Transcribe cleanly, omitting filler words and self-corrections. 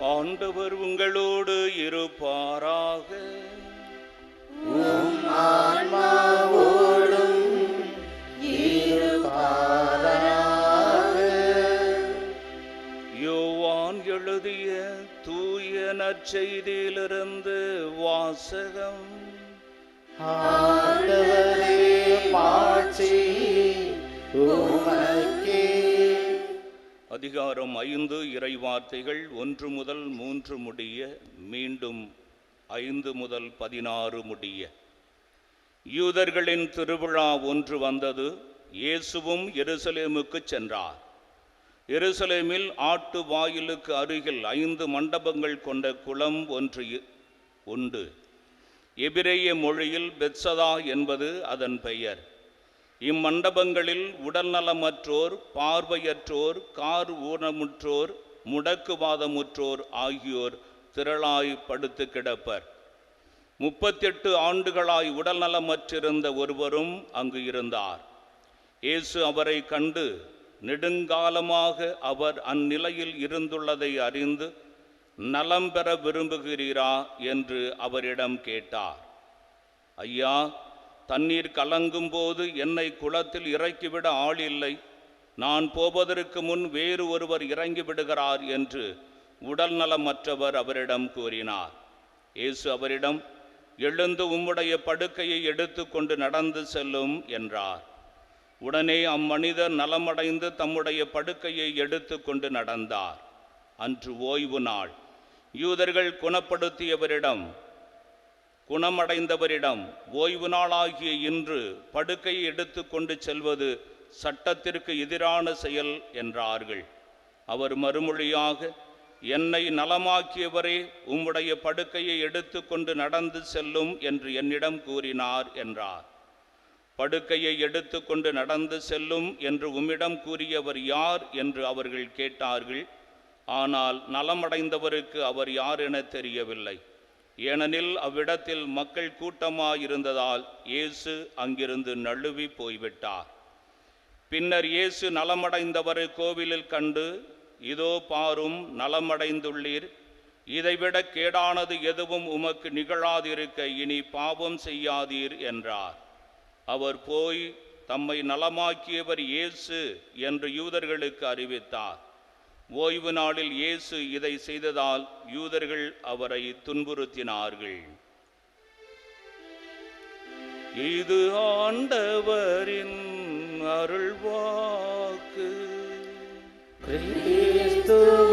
ஆண்டவர் உங்களோடு இருப்பாராக. உம் ஆன்மாவோடும் இருப்பாராக. யோவான் எழுதிய தூய நற்செய்தியிலிருந்து வாசகம். ஆண்டவரே மாட்சி உமக்கே. அதிகாரம் 5 இறைவார்த்தைகள் 1 முதல் 3 முடிய, மீண்டும் 5 முதல் 16 முடிய. யூதர்களின் திருவிழா ஒன்று வந்தது. இயேசுவும் எருசலேமுக்கு சென்றார். எருசலேமில் ஆட்டு வாயிலுக்கு அருகில் 5 மண்டபங்கள் கொண்ட குளம் ஒன்று உண்டு. எபிரேய மொழியில் பெத்சதா என்பது அதன் பெயர். இம்மண்டபங்களில் உடல்நலமற்றோர், பார்வையற்றோர், கார் ஊனமுற்றோர், முடக்குவாதமுற்றோர் ஆகியோர் திரளாய் படுத்து கிடப்பர். 38 ஆண்டுகளாய் உடல் நலமற்றிருந்த ஒருவரும் அங்கு இருந்தார். இயேசு அவரை கண்டு நெடுங்காலமாக அவர் அந்நிலையில் இருந்துள்ளதை அறிந்து, நலம் பெற விரும்புகிறீரா என்று அவரிடம் கேட்டார். ஐயா, தண்ணீர் கலங்கும் போது என்னை குளத்தில் இறக்கிவிட ஆள் இல்லை. நான் போவதற்கு முன் வேறு ஒருவர் இறங்கிவிடுகிறார் என்று உடல் நலமற்றவர் அவரிடம் கூறினார். இயேசு அவரிடம், எழுந்து உம்முடைய படுக்கையை எடுத்து கொண்டு நடந்து செல்லும் என்றார். உடனே அம்மனிதர் நலமடைந்து தம்முடைய படுக்கையை எடுத்து கொண்டு நடந்தார். அன்று ஓய்வு நாள். யூதர்கள் குணமடைந்தவரிடம் ஓய்வு நாளாகிய இன்று படுக்கையை எடுத்து கொண்டு செல்வது சட்டத்திற்கு எதிரான செயல் என்றார்கள். அவர் மறுமொழியாக, என்னை நலமாக்கியவரே உம்முடைய படுக்கையை எடுத்து கொண்டு நடந்து செல்லும் என்று என்னிடம் கூறினார் என்றார். படுக்கையை எடுத்து கொண்டு நடந்து செல்லும் என்று உம்மிடம் கூறியவர் யார் என்று அவர்கள் கேட்டார்கள். ஆனால் நலமடைந்தவருக்கு அவர் யார் என தெரியவில்லை. ஏனெனில் அவ்விடத்தில் மக்கள் கூட்டமாயிருந்ததால் இயேசு அங்கிருந்து நழுவி போய்விட்டார். பின்னர் இயேசு நலமடைந்தவரை கோவிலில் கண்டு, இதோ பாரும், நலமடைந்துள்ளீர். இதைவிட கேடானது எதுவும் உமக்கு நிகழாதிருக்க இனி பாவம் செய்யாதீர் என்றார். அவர் போய் தம்மை நலமாக்கியவர் இயேசு என்று யூதர்களுக்கு அறிவித்தார். ஓய்வு நாளில் இயேசு இதை செய்ததால் யூதர்கள் அவரை துன்புறுத்தினார்கள். இது ஆண்டவரின் அருள்வாக்கு. கிறிஸ்துவே